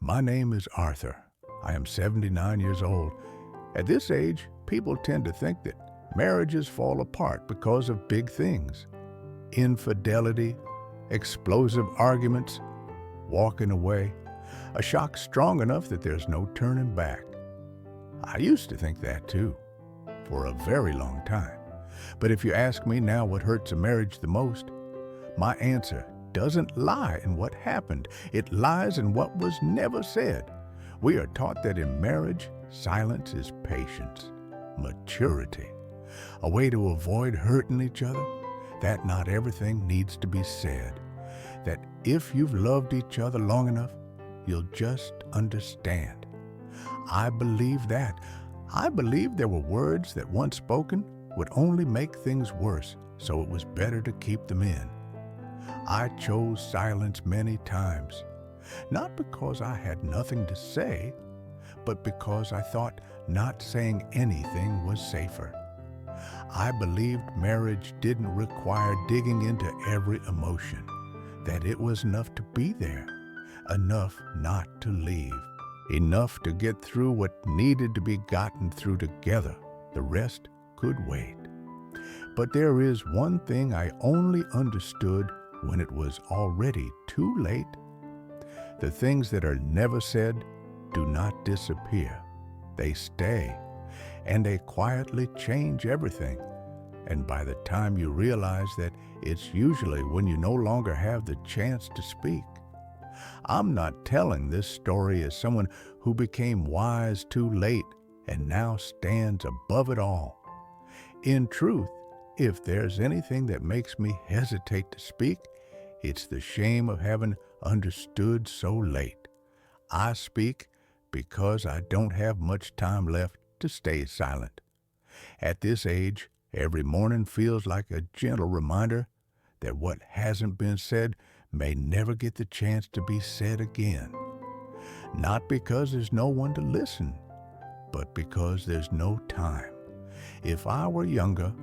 My name is Arthur. I am 79 years old. At this age, people tend to think that marriages fall apart because of big things. Infidelity, explosive arguments, walking away, a shock strong enough that there's no turning back. I used to think that too, for a very long time. But if you ask me now what hurts a marriage the most, my answer doesn't lie in what happened. It lies in what was never said. We are taught that in marriage, silence is patience, maturity, a way to avoid hurting each other, that not everything needs to be said, that if you've loved each other long enough, you'll just understand. I believe that. I believe there were words that once spoken would only make things worse, so it was better to keep them in. I chose silence many times, not because I had nothing to say, but because I thought not saying anything was safer. I believed marriage didn't require digging into every emotion, that it was enough to be there, enough not to leave, enough to get through what needed to be gotten through together. The rest could wait. But there is one thing I only understood when it was already too late. The things that are never said do not disappear. They stay, and they quietly change everything. And by the time you realize that, it's usually when you no longer have the chance to speak. I'm not telling this story as someone who became wise too late and now stands above it all. In truth, if there's anything that makes me hesitate to speak, it's the shame of having understood so late. I speak because I don't have much time left to stay silent. At this age, every morning feels like a gentle reminder that what hasn't been said may never get the chance to be said again. Not because there's no one to listen, but because there's no time. If I were younger,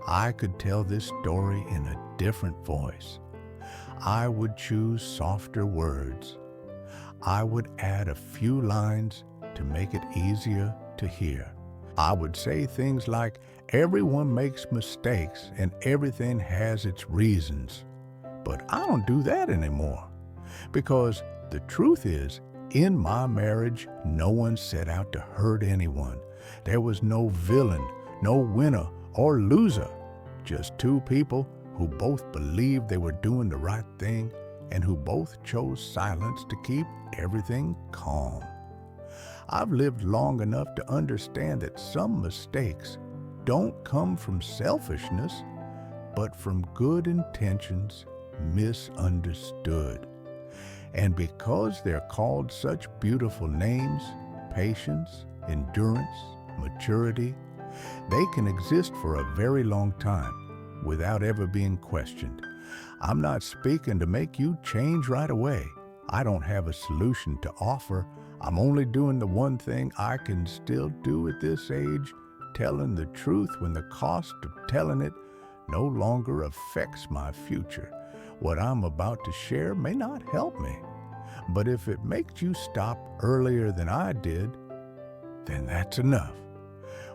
I could tell this story in a different voice. I would choose softer words. I would add a few lines to make it easier to hear. I would say things like, everyone makes mistakes and everything has its reasons. But I don't do that anymore, because the truth is, in my marriage, no one set out to hurt anyone. There was no villain, no winner or loser, just two people who both believed they were doing the right thing and who both chose silence to keep everything calm. I've lived long enough to understand that some mistakes don't come from selfishness, but from good intentions misunderstood. And because they're called such beautiful names, patience, endurance, maturity, they can exist for a very long time without ever being questioned. I'm not speaking to make you change right away. I don't have a solution to offer. I'm only doing the one thing I can still do at this age, telling the truth when the cost of telling it no longer affects my future. What I'm about to share may not help me, but if it makes you stop earlier than I did, then that's enough.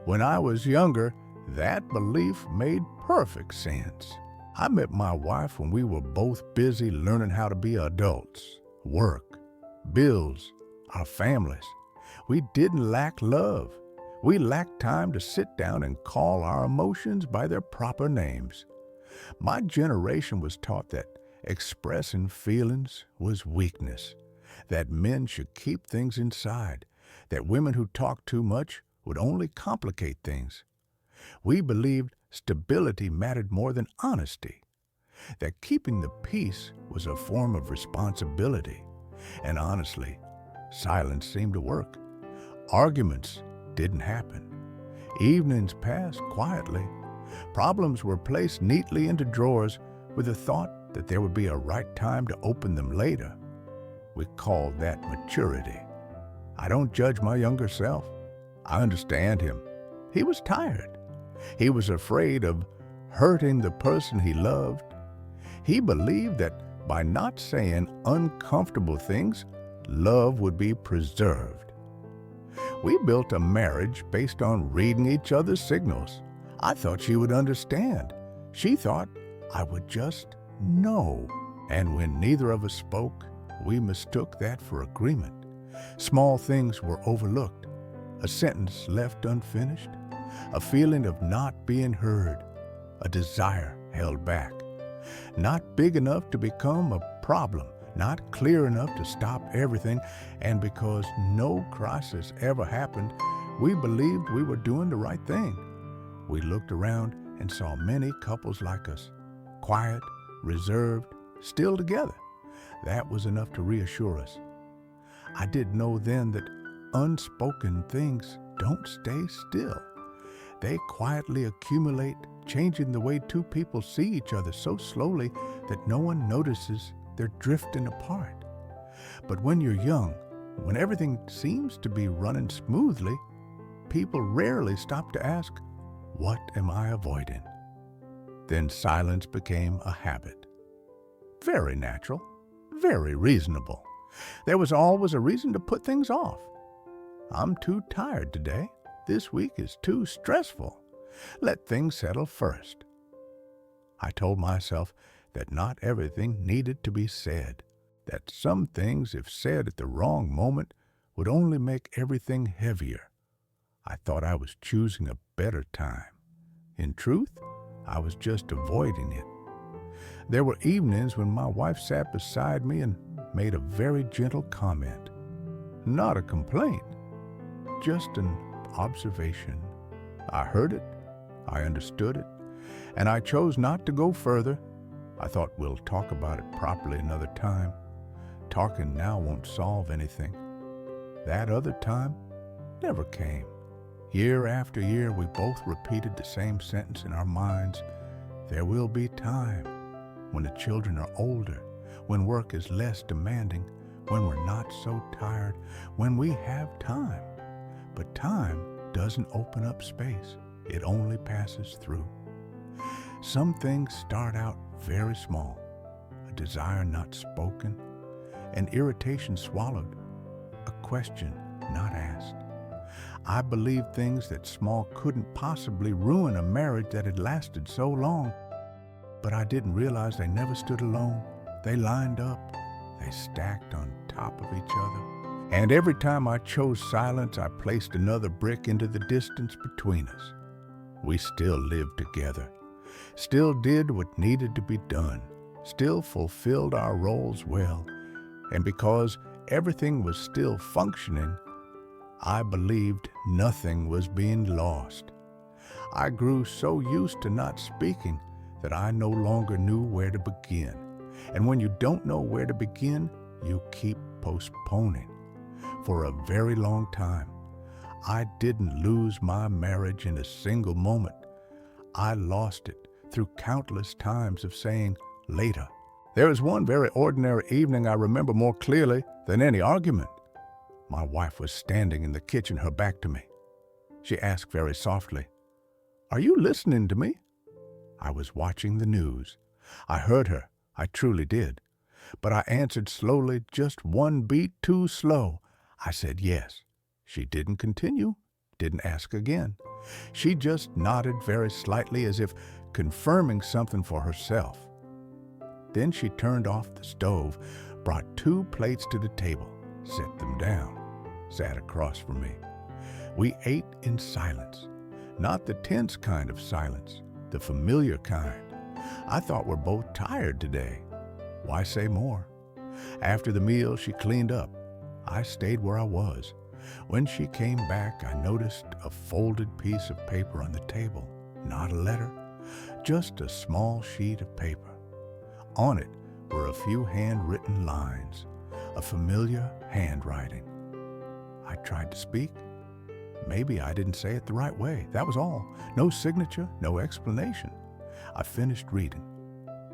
When I was younger, that belief made perfect sense. I met my wife when we were both busy learning how to be adults, work, bills, our families. We didn't lack love. We lacked time to sit down and call our emotions by their proper names. My generation was taught that expressing feelings was weakness, that men should keep things inside, that women who talked too much would only complicate things. We believed stability mattered more than honesty, that keeping the peace was a form of responsibility. And honestly, silence seemed to work. Arguments didn't happen. Evenings passed quietly. Problems were placed neatly into drawers with the thought that there would be a right time to open them later. We called that maturity. I don't judge my younger self. I understand him. He was tired. He was afraid of hurting the person he loved. He believed that by not saying uncomfortable things, love would be preserved. We built a marriage based on reading each other's signals. I thought she would understand. She thought I would just know. And when neither of us spoke, we mistook that for agreement. Small things were overlooked, a sentence left unfinished, a feeling of not being heard, a desire held back. Not big enough to become a problem, not clear enough to stop everything, and because no crisis ever happened, we believed we were doing the right thing. We looked around and saw many couples like us, quiet, reserved, still together. That was enough to reassure us. I didn't know then that unspoken things don't stay still. They quietly accumulate, changing the way two people see each other so slowly that no one notices they're drifting apart. But when you're young, when everything seems to be running smoothly, people rarely stop to ask, "What am I avoiding?" Then silence became a habit. Very natural, very reasonable. There was always a reason to put things off. I'm too tired today. This week is too stressful. Let things settle first. I told myself that not everything needed to be said, that some things, if said at the wrong moment, would only make everything heavier. I thought I was choosing a better time. In truth, I was just avoiding it. There were evenings when my wife sat beside me and made a very gentle comment. Not a complaint, just an observation. I heard it, I understood it, and I chose not to go further. I thought we'll talk about it properly another time. Talking now won't solve anything. That other time never came. Year after year, we both repeated the same sentence in our minds. There will be time when the children are older, when work is less demanding, when we're not so tired, when we have time. But time doesn't open up space. It only passes through. Some things start out very small, a desire not spoken, an irritation swallowed, a question not asked. I believed things that small couldn't possibly ruin a marriage that had lasted so long, but I didn't realize they never stood alone. They lined up, they stacked on top of each other. And every time I chose silence, I placed another brick into the distance between us. We still lived together, still did what needed to be done, still fulfilled our roles well. And because everything was still functioning, I believed nothing was being lost. I grew so used to not speaking that I no longer knew where to begin. And when you don't know where to begin, you keep postponing. For a very long time, I didn't lose my marriage in a single moment. I lost it through countless times of saying later. There was one very ordinary evening I remember more clearly than any argument. My wife was standing in the kitchen, her back to me. She asked very softly, "Are you listening to me?" I was watching the news. I heard her, I truly did. But I answered slowly, just one beat too slow. I said yes. She didn't continue, didn't ask again. She just nodded very slightly as if confirming something for herself. Then she turned off the stove, brought 2 plates to the table, set them down, sat across from me. We ate in silence, not the tense kind of silence, the familiar kind. I thought we're both tired today. Why say more? After the meal, she cleaned up. I stayed where I was. When she came back, I noticed a folded piece of paper on the table. Not a letter, just a small sheet of paper. On it were a few handwritten lines, a familiar handwriting. I tried to speak. Maybe I didn't say it the right way. That was all. No signature, no explanation. I finished reading,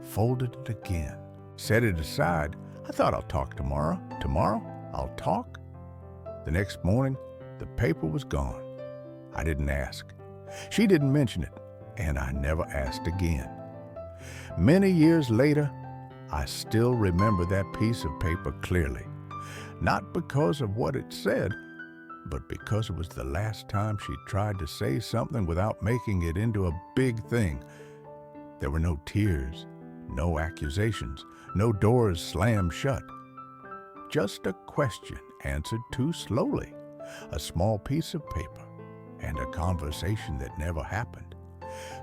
folded it again, set it aside. I thought I'll talk tomorrow. Tomorrow, I'll talk. The next morning, the paper was gone. I didn't ask. She didn't mention it, and I never asked again. Many years later, I still remember that piece of paper clearly. not because of what it said, but because it was the last time she tried to say something without making it into a big thing. There were no tears, no accusations, no doors slammed shut. Just a question answered too slowly, a small piece of paper, and a conversation that never happened.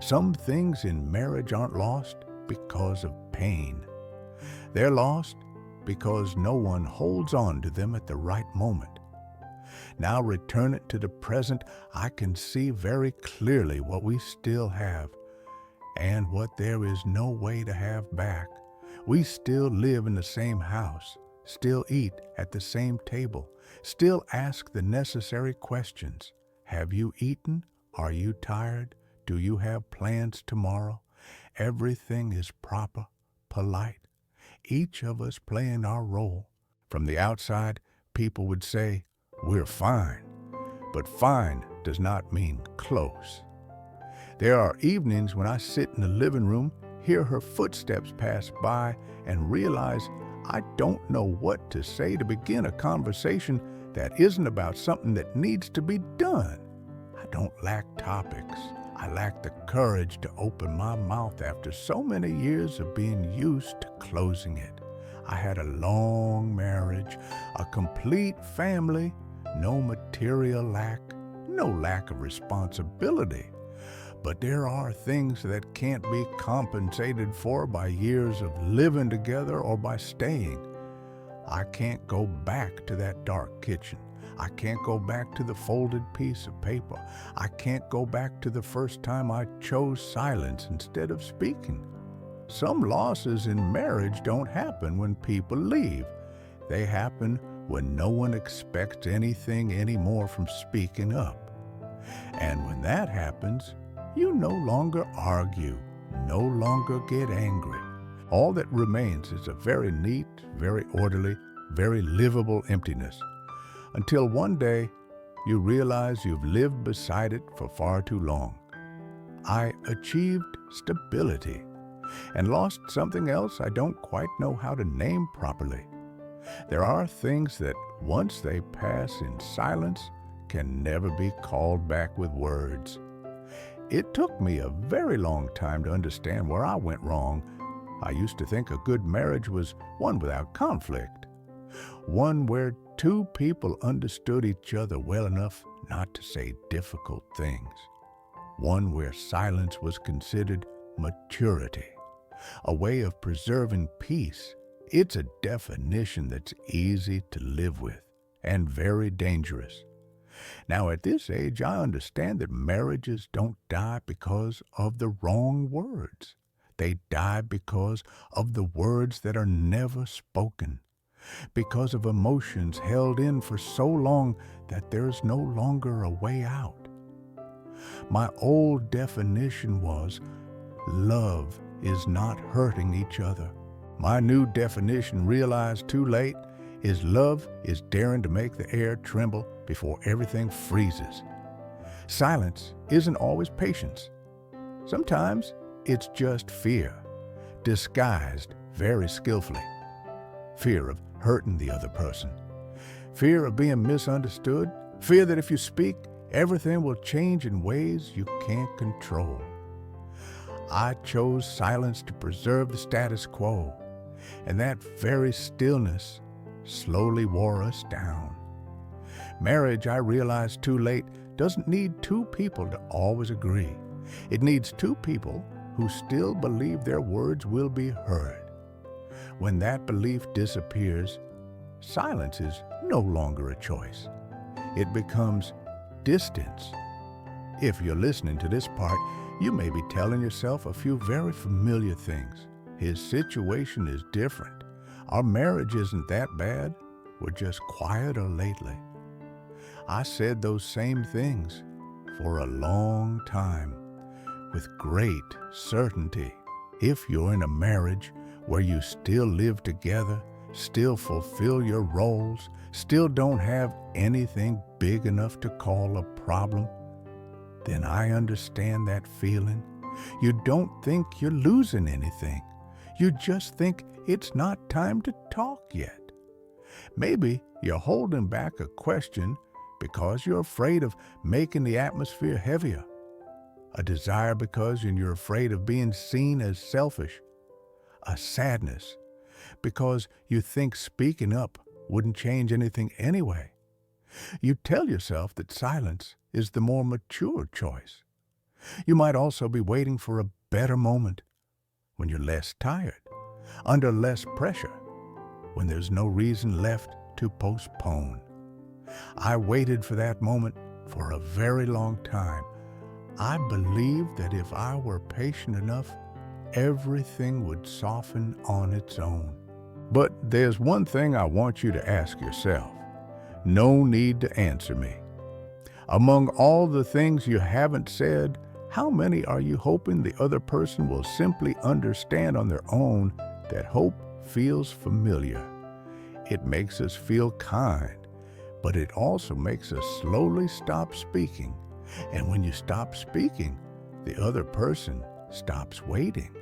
Some things in marriage aren't lost because of pain. They're lost because no one holds on to them at the right moment. Now return it to the present, I can see very clearly what we still have and what there is no way to have back. We still live in the same house, still eat at the same table, still ask the necessary questions. Have you eaten? Are you tired? Do you have plans tomorrow? Everything is proper, polite. Each of us playing our role. From the outside, people would say, we're fine. But fine does not mean close. There are evenings when I sit in the living room, hear her footsteps pass by, and realize I don't know what to say to begin a conversation that isn't about something that needs to be done. I don't lack topics. I lack the courage to open my mouth after so many years of being used to closing it. I had a long marriage, a complete family, no material lack, no lack of responsibility. But there are things that can't be compensated for by years of living together or by staying. I can't go back to that dark kitchen. I can't go back to the folded piece of paper. I can't go back to the first time I chose silence instead of speaking. Some losses in marriage don't happen when people leave. They happen when no one expects anything anymore from speaking up. And when that happens, you no longer argue, no longer get angry. All that remains is a very neat, very orderly, very livable emptiness. Until one day, you realize you've lived beside it for far too long. I achieved stability and lost something else I don't quite know how to name properly. There are things that, once they pass in silence, can never be called back with words. It took me a very long time to understand where I went wrong. I used to think a good marriage was one without conflict, one where two people understood each other well enough not to say difficult things, one where silence was considered maturity, a way of preserving peace. It's a definition that's easy to live with and very dangerous. Now, at this age, I understand that marriages don't die because of the wrong words. They die because of the words that are never spoken, because of emotions held in for so long that there's no longer a way out. My old definition was, love is not hurting each other. My new definition, realized too late, is love is daring to make the air tremble before everything freezes. Silence isn't always patience. Sometimes it's just fear, disguised very skillfully. Fear of hurting the other person. Fear of being misunderstood. Fear that if you speak, everything will change in ways you can't control. I chose silence to preserve the status quo, and that very stillness slowly wore us down. Marriage, I realized too late, doesn't need two people to always agree. It needs two people who still believe their words will be heard. When that belief disappears, silence is no longer a choice. It becomes distance. If you're listening to this part, you may be telling yourself a few very familiar things. His situation is different. Our marriage isn't that bad. We're just quieter lately. I said those same things for a long time with great certainty. If you're in a marriage where you still live together, still fulfill your roles, still don't have anything big enough to call a problem, then I understand that feeling. You don't think you're losing anything. You just think it's not time to talk yet. Maybe you're holding back a question because you're afraid of making the atmosphere heavier, a desire because you're afraid of being seen as selfish, a sadness because you think speaking up wouldn't change anything anyway. You tell yourself that silence is the more mature choice. You might also be waiting for a better moment, when you're less tired, under less pressure, when there's no reason left to postpone. I waited for that moment for a very long time. I believed that if I were patient enough, everything would soften on its own. But there's one thing I want you to ask yourself. No need to answer me. Among all the things you haven't said, how many are you hoping the other person will simply understand on their own that hope feels familiar? It makes us feel kind, but it also makes us slowly stop speaking. And when you stop speaking, the other person stops waiting.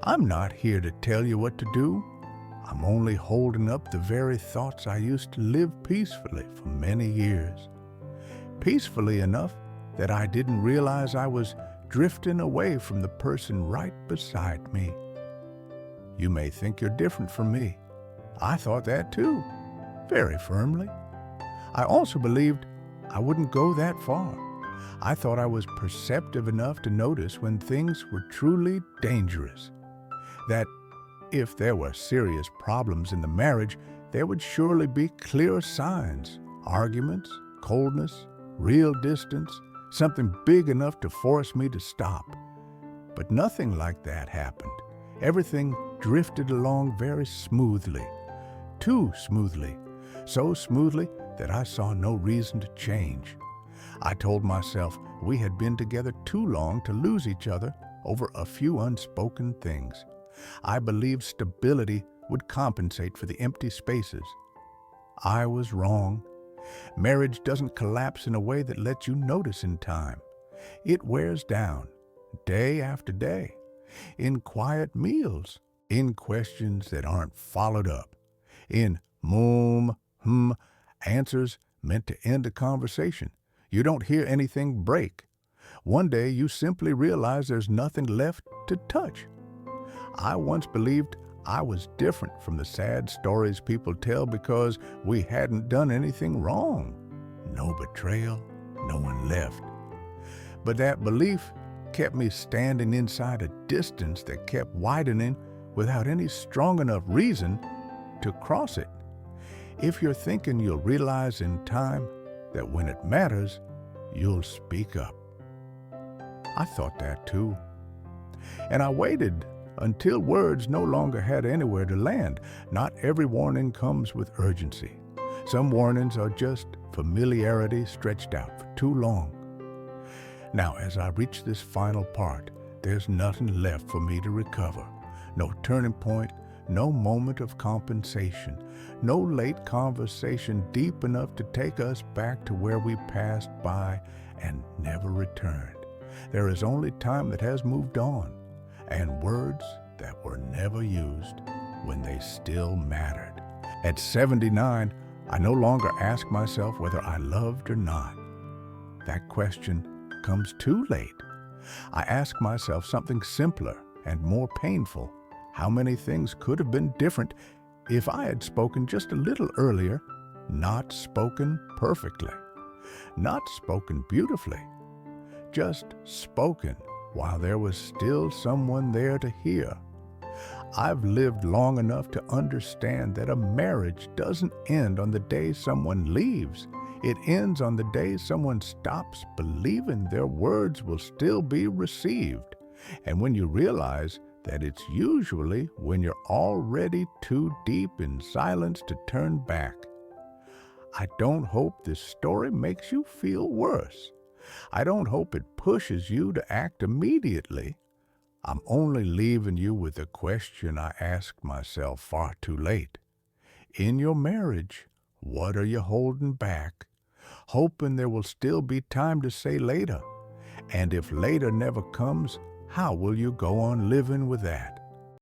I'm not here to tell you what to do. I'm only holding up the very thoughts I used to live peacefully for many years. Peacefully enough that I didn't realize I was drifting away from the person right beside me. You may think you're different from me. I thought that too, very firmly. I also believed I wouldn't go that far. I thought I was perceptive enough to notice when things were truly dangerous. That if there were serious problems in the marriage, there would surely be clear signs, arguments, coldness, real distance, something big enough to force me to stop. But nothing like that happened. Everything drifted along very smoothly, too smoothly, so smoothly that I saw no reason to change. I told myself we had been together too long to lose each other over a few unspoken things. I believed stability would compensate for the empty spaces. I was wrong. Marriage doesn't collapse in a way that lets you notice in time. It wears down, day after day, in quiet meals, in questions that aren't followed up, in answers meant to end a conversation. You don't hear anything break. One day you simply realize there's nothing left to touch. I once believed I was different from the sad stories people tell because we hadn't done anything wrong. No betrayal, no one left. But that belief kept me standing inside a distance that kept widening without any strong enough reason to cross it. If you're thinking you'll realize in time that when it matters, you'll speak up. I thought that too. And I waited until words no longer had anywhere to land. Not every warning comes with urgency. Some warnings are just familiarity stretched out for too long. Now, as I reach this final part, there's nothing left for me to recover. No turning point, no moment of compensation, no late conversation deep enough to take us back to where we passed by and never returned. There is only time that has moved on, and words that were never used when they still mattered. At 79, I no longer ask myself whether I loved or not. That question comes too late. I ask myself something simpler and more painful. How many things could have been different if I had spoken just a little earlier, not spoken perfectly, not spoken beautifully, just spoken while there was still someone there to hear. I've lived long enough to understand that a marriage doesn't end on the day someone leaves. It ends on the day someone stops believing their words will still be received. And when you realize that it's usually when you're already too deep in silence to turn back. I don't hope this story makes you feel worse. I don't hope it pushes you to act immediately. I'm only leaving you with a question I asked myself far too late. In your marriage, what are you holding back? Hoping there will still be time to say later. And if later never comes, how will you go on living with that?